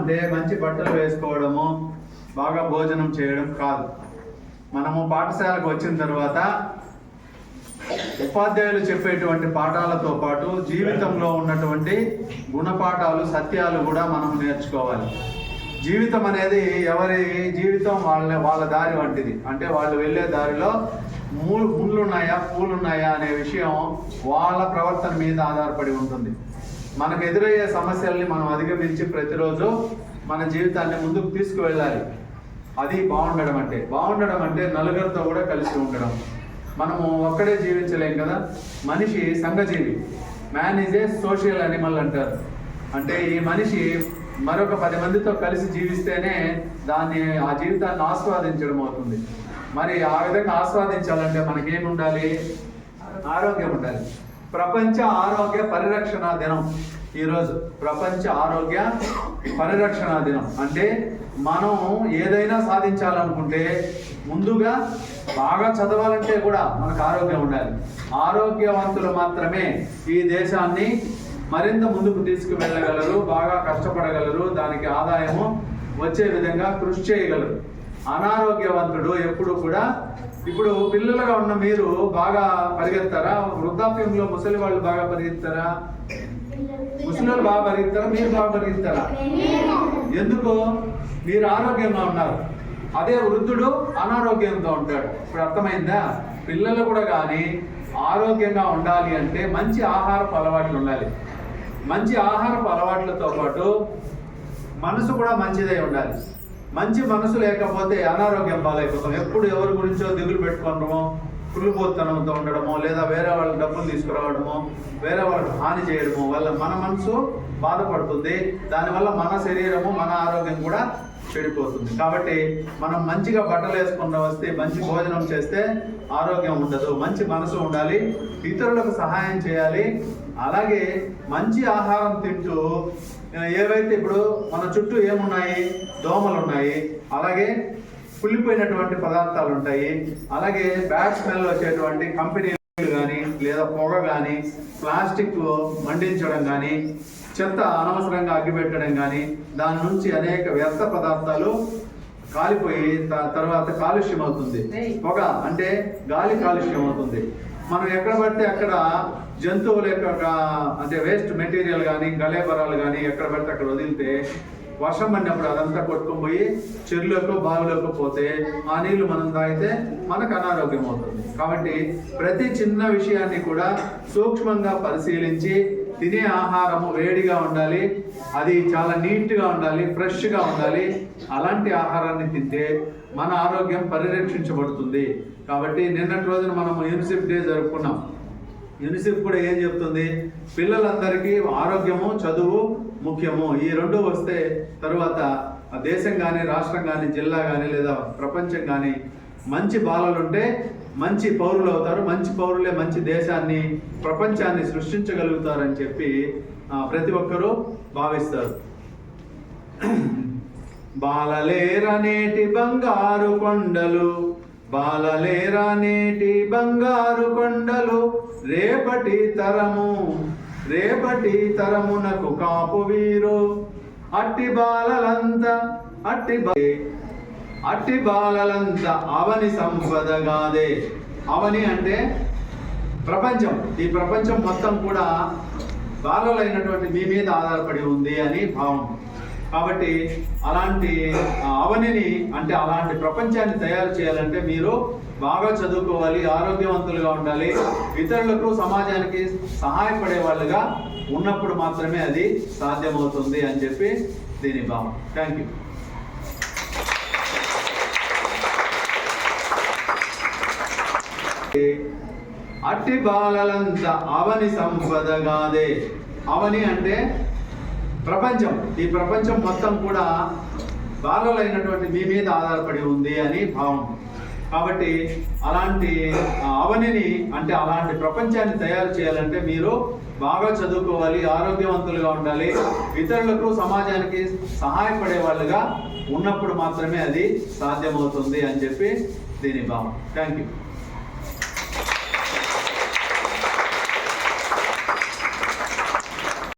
అంటే మంచి బట్టలు వేసుకోవడము, బాగా భోజనం చేయడం కాదు. మనము పాఠశాలకు వచ్చిన తర్వాత ఉపాధ్యాయులు చెప్పేటువంటి పాఠాలతో పాటు జీవితంలో ఉన్నటువంటి గుణపాఠాలు, సత్యాలు కూడా మనం నేర్చుకోవాలి. జీవితం అనేది ఎవరి జీవితం వాళ్ళ దారి వంటిది. అంటే వాళ్ళు వెళ్ళే దారిలో ముళ్ళున్నాయా, పూలున్నాయా అనే విషయం వాళ్ళ ప్రవర్తన మీద ఆధారపడి ఉంటుంది. మనకు ఎదురయ్యే సమస్యల్ని మనం అధిగమించి ప్రతిరోజు మన జీవితాన్ని ముందుకు తీసుకువెళ్ళాలి. అది బాగుండడం అంటే. బాగుండడం అంటే నలుగురితో కూడా కలిసి ఉండడం. మనము ఒక్కడే జీవించలేం కదా. మనిషి సంఘజీవి. Man is a social animal అంటారు. అంటే ఈ మనిషి మరొక 10 మందితో కలిసి జీవిస్తేనే ఆ జీవితాన్ని ఆస్వాదించడం అవుతుంది. మరి ఆ విధంగా ఆస్వాదించాలంటే మనకేమి ఉండాలి? ఆరోగ్యం ఉండాలి. ప్రపంచ ఆరోగ్య పరిరక్షణ దినం ఈరోజు. ప్రపంచ ఆరోగ్య పరిరక్షణ దినం అంటే మనం ఏదైనా సాధించాలనుకుంటే ముందుగా బాగా చదవాలంటే కూడా మనకు ఆరోగ్యం ఉండాలి. ఆరోగ్యవంతులు మాత్రమే ఈ దేశాన్ని మరింత ముందుకు తీసుకువెళ్ళగలరు, బాగా కష్టపడగలరు, దానికి ఆదాయము వచ్చే విధంగా కృషి చేయగలరు. అనారోగ్యవంతుడు ఎప్పుడు కూడా, ఇప్పుడు పిల్లలుగా ఉన్న మీరు బాగా పరిగెత్తారా? వృద్ధాప్యంలో ముసలి వాళ్ళు బాగా పరిగెత్తారా? ముసలి వాళ్ళు బాగా పరిగెత్తారా? మీరు బాగా పరిగెత్తారా? ఎందుకు? మీరు ఆరోగ్యంగా ఉన్నారు. అదే వృద్ధుడు అనారోగ్యంతో ఉంటాడు. ఇప్పుడు అర్థమైందా? పిల్లలు కూడా కానీ ఆరోగ్యంగా ఉండాలి అంటే మంచి ఆహారపు అలవాట్లు ఉండాలి. మంచి ఆహారపు అలవాట్లతో పాటు మనసు కూడా మంచిదై ఉండాలి. మంచి మనసు లేకపోతే అనారోగ్యం పాలైపోతాం. ఎప్పుడు ఎవరి గురించో దిగులు పెట్టుకోవడమో, కుళ్ళుపోతనంతో ఉండడమో, లేదా వేరే వాళ్ళ డబ్బులు తీసుకురావడమో, వేరే వాళ్ళకి హాని చేయడమో వల్ల మన మనసు బాధపడుతుంది. దానివల్ల మన శరీరము, మన ఆరోగ్యం కూడా చెడిపోతుంది. కాబట్టి మనం మంచిగా బట్టలు వేసుకుని వస్తే, మంచి భోజనం చేస్తే ఆరోగ్యం ఉండదు. మంచి మనసు ఉండాలి, ఇతరులకు సహాయం చేయాలి. అలాగే మంచి ఆహారం తింటూ, ఏవైతే ఇప్పుడు మన చుట్టూ ఏమున్నాయి? దోమలు ఉన్నాయి, అలాగే కుళ్ళిపోయినటువంటి పదార్థాలు ఉంటాయి, అలాగే బ్యాడ్ స్మెల్ వచ్చేటువంటి కంపెనీలు కానీ, లేదా పొగ కానీ, ప్లాస్టిక్ మండించడం కానీ, చెత్త అనవసరంగా అగ్గిపెట్టడం కానీ, దాని నుంచి అనేక వ్యర్థ పదార్థాలు కాలిపోయి తర్వాత కాలుష్యం అవుతుంది. పొగ అంటే గాలి కాలుష్యం అవుతుంది. మనం ఎక్కడ పడితే అక్కడ జంతువుల యొక్క అంటే వేస్ట్ మెటీరియల్ కానీ, గలేబరాలు కానీ ఎక్కడ పడితే అక్కడ వదిలితే వర్షం పడినప్పుడు అదంతా కొట్టుకొని పోయి చెరువులకు, బావులకు పోతే ఆ నీళ్లు మనం తాగితే మనకు అనారోగ్యం అవుతుంది. కాబట్టి ప్రతి చిన్న విషయాన్ని కూడా సూక్ష్మంగా పరిశీలించి, తినే ఆహారము వేడిగా ఉండాలి, అది చాలా నీట్గా ఉండాలి, ఫ్రెష్గా ఉండాలి. అలాంటి ఆహారాన్ని తింటే మన ఆరోగ్యం పరిరక్షించబడుతుంది. కాబట్టి నిన్నటి రోజున మనం యూనిసెఫ్ డే జరుపుకున్నాం. యూనిసెఫ్ కూడా ఏం చెప్తుంది? పిల్లలందరికీ ఆరోగ్యము, చదువు ముఖ్యము. ఈ రెండు వస్తే తరువాత దేశం కానీ, రాష్ట్రం కానీ, జిల్లా కానీ, లేదా ప్రపంచం కానీ మంచి బాలలుంటే మంచి పౌరులు అవుతారు. మంచి పౌరులే మంచి దేశాన్ని, ప్రపంచాన్ని సృష్టించగలుగుతారని చెప్పి ప్రతి ఒక్కరూ భావిస్తారు. బాలలేరనేటి బంగారు కొండలు, బాలలేరనేటి బంగారు కొండలు, రేపటి తరమునకు కాపు వీరు, అట్టి బాలలంతా అవని సంపదగాదే. అవని అంటే ప్రపంచం. ఈ ప్రపంచం మొత్తం కూడా బాలలైనటువంటి మీ మీద ఆధారపడి ఉంది అని భావం. కాబట్టి అలాంటి అవనిని, అంటే అలాంటి ప్రపంచాన్ని తయారు చేయాలంటే మీరు బాగా చదువుకోవాలి, ఆరోగ్యవంతులుగా ఉండాలి, ఇతరులకు, సమాజానికి సహాయపడే వాళ్ళుగా ఉన్నప్పుడు మాత్రమే అది సాధ్యమవుతుంది అని చెప్పి దీని భావం. Thank you. అట్టి బాలలంతా అవని సంపదగాదే. అవని అంటే ప్రపంచం. ఈ ప్రపంచం మొత్తం కూడా బాలలైనటువంటి మీ మీద ఆధారపడి ఉంది అని భావం. కాబట్టి అలాంటి అవనిని, అంటే అలాంటి ప్రపంచాన్ని తయారు చేయాలంటే మీరు బాగా చదువుకోవాలి, ఆరోగ్యవంతులుగా ఉండాలి, ఇతరులకు, సమాజానికి సహాయపడే వాళ్ళుగా ఉన్నప్పుడు మాత్రమే అది సాధ్యమవుతుంది అని చెప్పి దీని భావం. Thank you.